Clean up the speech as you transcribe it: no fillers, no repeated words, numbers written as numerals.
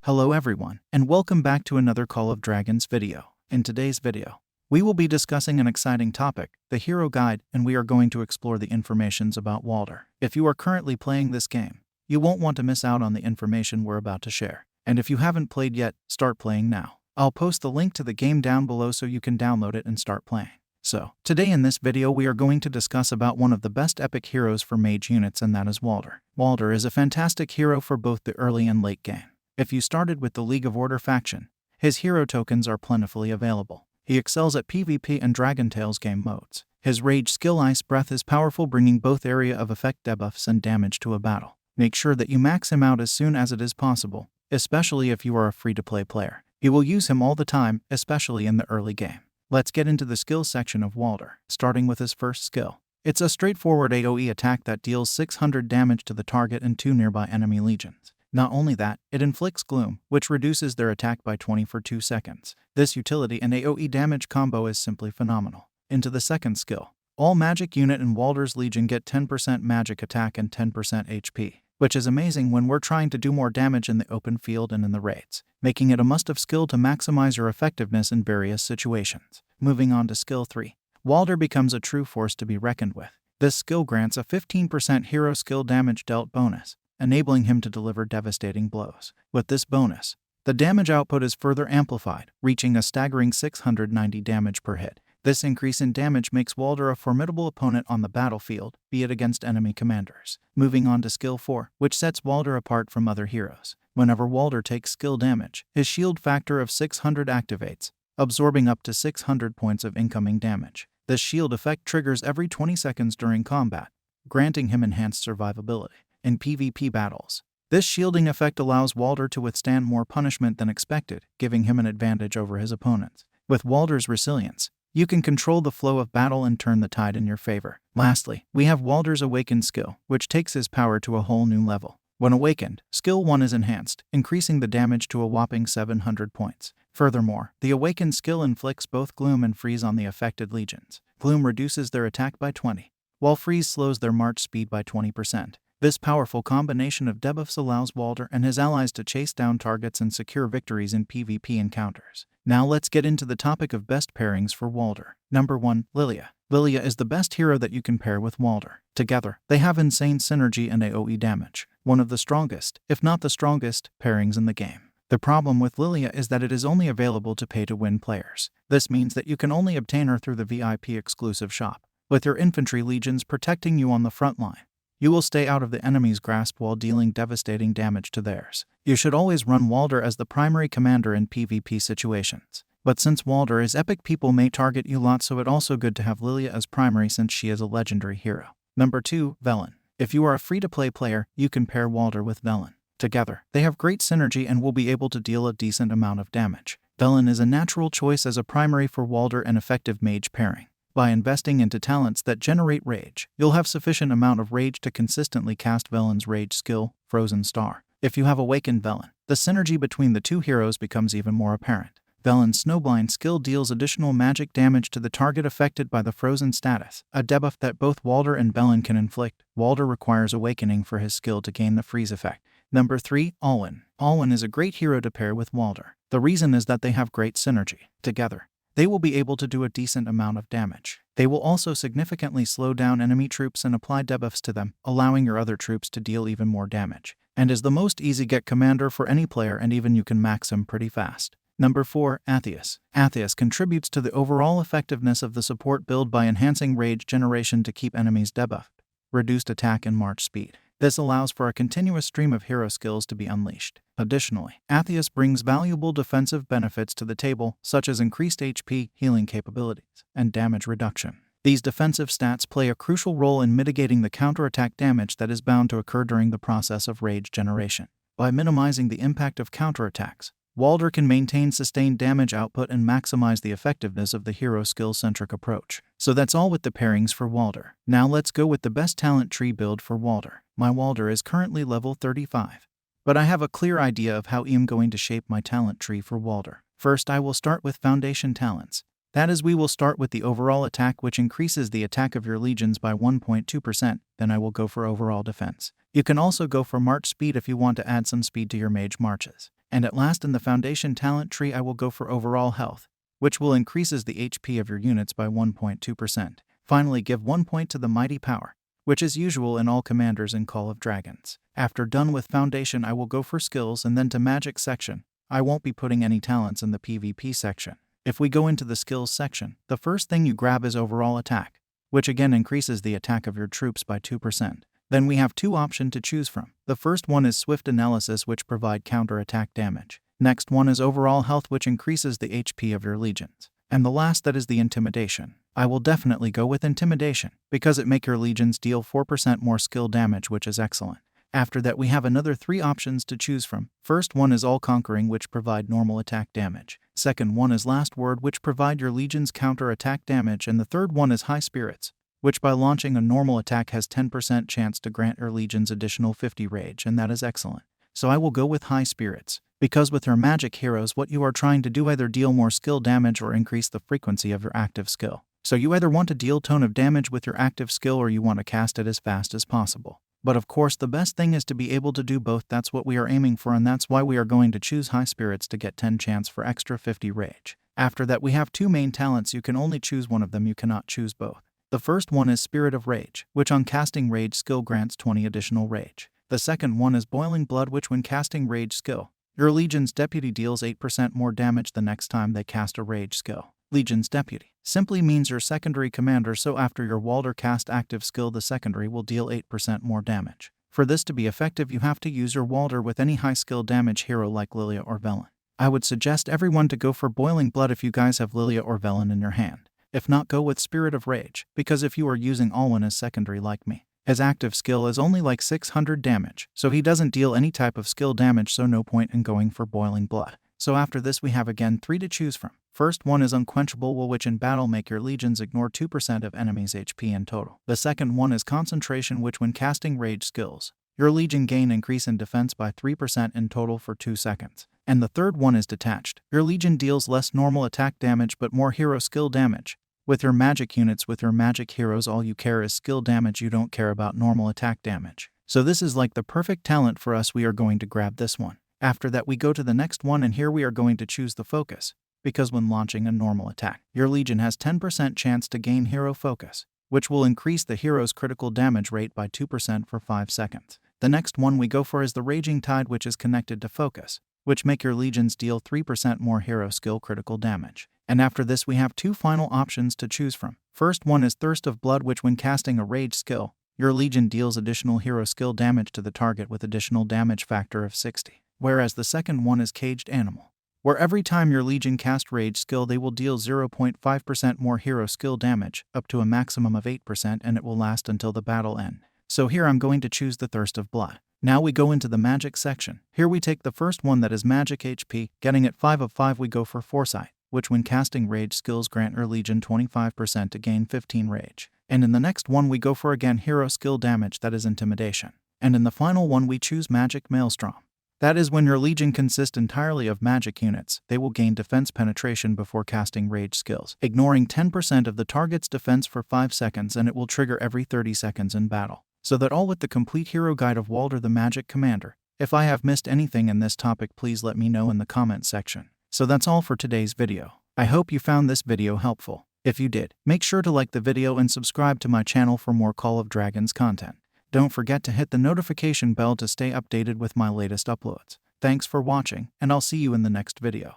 Hello everyone, and welcome back to another Call of Dragons video. In today's video, we will be discussing an exciting topic, the Hero Guide, and we are going to explore the informations about Waldyr. If you are currently playing this game, you won't want to miss out on the information we're about to share. And if you haven't played yet, start playing now. I'll post the link to the game down below so you can download it and start playing. So, today in this video we are going to discuss about one of the best epic heroes for mage units, and that is Waldyr. Waldyr is a fantastic hero for both the early and late game. If you started with the League of Order faction, his hero tokens are plentifully available. He excels at PvP and Dragon Tales game modes. His rage skill Ice Breath is powerful, bringing both area of effect debuffs and damage to a battle. Make sure that you max him out as soon as it is possible, especially if you are a free-to-play player. You will use him all the time, especially in the early game. Let's get into the skills section of Waldyr, starting with his first skill. It's a straightforward AoE attack that deals 600 damage to the target and 2 nearby enemy legions. Not only that, it inflicts gloom, which reduces their attack by 20 for 2 seconds. This utility and AoE damage combo is simply phenomenal. Into the second skill. All magic unit in Waldyr's Legion get 10% magic attack and 10% HP, which is amazing when we're trying to do more damage in the open field and in the raids, making it a must-have skill to maximize your effectiveness in various situations. Moving on to skill 3. Waldyr becomes a true force to be reckoned with. This skill grants a 15% hero skill damage dealt bonus, enabling him to deliver devastating blows. With this bonus, the damage output is further amplified, reaching a staggering 690 damage per hit. This increase in damage makes Waldyr a formidable opponent on the battlefield, be it against enemy commanders. Moving on to skill 4, which sets Waldyr apart from other heroes. Whenever Waldyr takes skill damage, his shield factor of 600 activates, absorbing up to 600 points of incoming damage. This shield effect triggers every 20 seconds during combat, granting him enhanced survivability. In PvP battles, this shielding effect allows Waldyr to withstand more punishment than expected, giving him an advantage over his opponents. With Waldyr's resilience, you can control the flow of battle and turn the tide in your favor. Lastly, we have Waldyr's Awakened skill, which takes his power to a whole new level. When awakened, skill 1 is enhanced, increasing the damage to a whopping 700 points. Furthermore, the Awakened skill inflicts both gloom and freeze on the affected legions. Gloom reduces their attack by 20, while freeze slows their march speed by 20%. This powerful combination of debuffs allows Waldyr and his allies to chase down targets and secure victories in PvP encounters. Now let's get into the topic of best pairings for Waldyr. Number 1. Lilia. Lilia is the best hero that you can pair with Waldyr. Together, they have insane synergy and AoE damage. One of the strongest, if not the strongest, pairings in the game. The problem with Lilia is that it is only available to pay-to-win players. This means that you can only obtain her through the VIP exclusive shop. With your infantry legions protecting you on the front line, you will stay out of the enemy's grasp while dealing devastating damage to theirs. You should always run Waldyr as the primary commander in PvP situations. But since Waldyr is epic, people may target you lots, so it's also good to have Lilia as primary since she is a legendary hero. Number 2. Velen. If you are a free-to-play player, you can pair Waldyr with Velen. Together, they have great synergy and will be able to deal a decent amount of damage. Velen is a natural choice as a primary for Waldyr and effective mage pairing. By investing into talents that generate rage, you'll have sufficient amount of rage to consistently cast Velen's rage skill, Frozen Star. If you have awakened Velen, the synergy between the two heroes becomes even more apparent. Velen's Snowblind skill deals additional magic damage to the target affected by the frozen status, a debuff that both Waldyr and Velen can inflict. Waldyr requires awakening for his skill to gain the freeze effect. Number 3. Alwyn. Alwyn is a great hero to pair with Waldyr. The reason is that they have great synergy. Together, they will be able to do a decent amount of damage. They will also significantly slow down enemy troops and apply debuffs to them, allowing your other troops to deal even more damage. And is the most easy get commander for any player, and even you can max him pretty fast. Number 4. Atheus. Atheus contributes to the overall effectiveness of the support build by enhancing rage generation to keep enemies debuffed, reduced attack and march speed. This allows for a continuous stream of hero skills to be unleashed. Additionally, Atheus brings valuable defensive benefits to the table, such as increased HP, healing capabilities, and damage reduction. These defensive stats play a crucial role in mitigating the counterattack damage that is bound to occur during the process of rage generation. By minimizing the impact of counterattacks, Waldyr can maintain sustained damage output and maximize the effectiveness of the hero skill-centric approach. So that's all with the pairings for Waldyr. Now let's go with the best talent tree build for Waldyr. My Waldyr is currently level 35, but I have a clear idea of how I am going to shape my talent tree for Waldyr. First, I will start with foundation talents. That is, we will start with the overall attack, which increases the attack of your legions by 1.2%, then I will go for overall defense. You can also go for march speed if you want to add some speed to your mage marches. And at last in the foundation talent tree I will go for overall health, which will increases the HP of your units by 1.2%. Finally, give 1 point to the mighty power, which is usual in all commanders in Call of Dragons. After done with foundation I will go for skills and then to magic section. I won't be putting any talents in the PvP section. If we go into the skills section, the first thing you grab is overall attack, which again increases the attack of your troops by 2%. Then we have two options to choose from. The first one is swift analysis, which provide counter-attack damage. Next one is overall health, which increases the HP of your legions. And the last that is the intimidation. I will definitely go with intimidation, because it make your legions deal 4% more skill damage, which is excellent. After that we have another 3 options to choose from. First one is all-conquering, which provide normal attack damage. Second one is last word, which provide your legions counter-attack damage. And the third one is high spirits, which by launching a normal attack has 10% chance to grant your legions additional 50 rage, and that is excellent. So I will go with high spirits, because with your magic heroes what you are trying to do either deal more skill damage or increase the frequency of your active skill. So you either want to deal ton of damage with your active skill or you want to cast it as fast as possible. But of course the best thing is to be able to do both. That's what we are aiming for, and that's why we are going to choose high spirits to get 10 chance for extra 50 rage. After that we have 2 main talents. You can only choose one of them, you cannot choose both. The first one is Spirit of Rage, which on casting rage skill grants 20 additional rage. The second one is Boiling Blood, which when casting rage skill, your Legion's Deputy deals 8% more damage the next time they cast a rage skill. Legion's Deputy simply means your secondary commander, so after your Waldyr cast active skill the secondary will deal 8% more damage. For this to be effective you have to use your Waldyr with any high skill damage hero like Lilia or Velen. I would suggest everyone to go for Boiling Blood if you guys have Lilia or Velen in your hand. If not, go with Spirit of Rage, because if you are using Alwyn as secondary like me, his active skill is only like 600 damage, so he doesn't deal any type of skill damage, so no point in going for Boiling Blood. So after this we have again 3 to choose from. First one is Unquenchable Will, which in battle make your legions ignore 2% of enemies' HP in total. The second one is Concentration, which when casting rage skills, your legion gain increase in defense by 3% in total for 2 seconds. And the third one is Detached. Your legion deals less normal attack damage but more hero skill damage. With your magic units, with your magic heroes, all you care is skill damage, you don't care about normal attack damage. So this is like the perfect talent for us. We are going to grab this one. After that we go to the next one, and here we are going to choose the Focus, because when launching a normal attack, your legion has 10% chance to gain hero focus, which will increase the hero's critical damage rate by 2% for 5 seconds. The next one we go for is the Raging Tide, which is connected to focus, which make your legions deal 3% more hero skill critical damage. And after this we have 2 final options to choose from. First one is Thirst of Blood, which when casting a rage skill, your legion deals additional hero skill damage to the target with additional damage factor of 60. Whereas the second one is Caged Animal, where every time your legion cast rage skill they will deal 0.5% more hero skill damage, up to a maximum of 8%, and it will last until the battle end. So here I'm going to choose the Thirst of Blood. Now we go into the magic section. Here we take the first one, that is magic HP. Getting it 5 of 5 we go for Foresight, which when casting rage skills grant your legion 25% to gain 15 rage. And in the next one we go for again hero skill damage, that is Intimidation. And in the final one we choose Magic Maelstrom. That is when your legion consists entirely of magic units, they will gain defense penetration before casting rage skills, ignoring 10% of the target's defense for 5 seconds, and it will trigger every 30 seconds in battle. So that all with the complete hero guide of Waldyr the Magic Commander. If I have missed anything in this topic, please let me know in the comment section. So that's all for today's video. I hope you found this video helpful. If you did, make sure to like the video and subscribe to my channel for more Call of Dragons content. Don't forget to hit the notification bell to stay updated with my latest uploads. Thanks for watching, and I'll see you in the next video.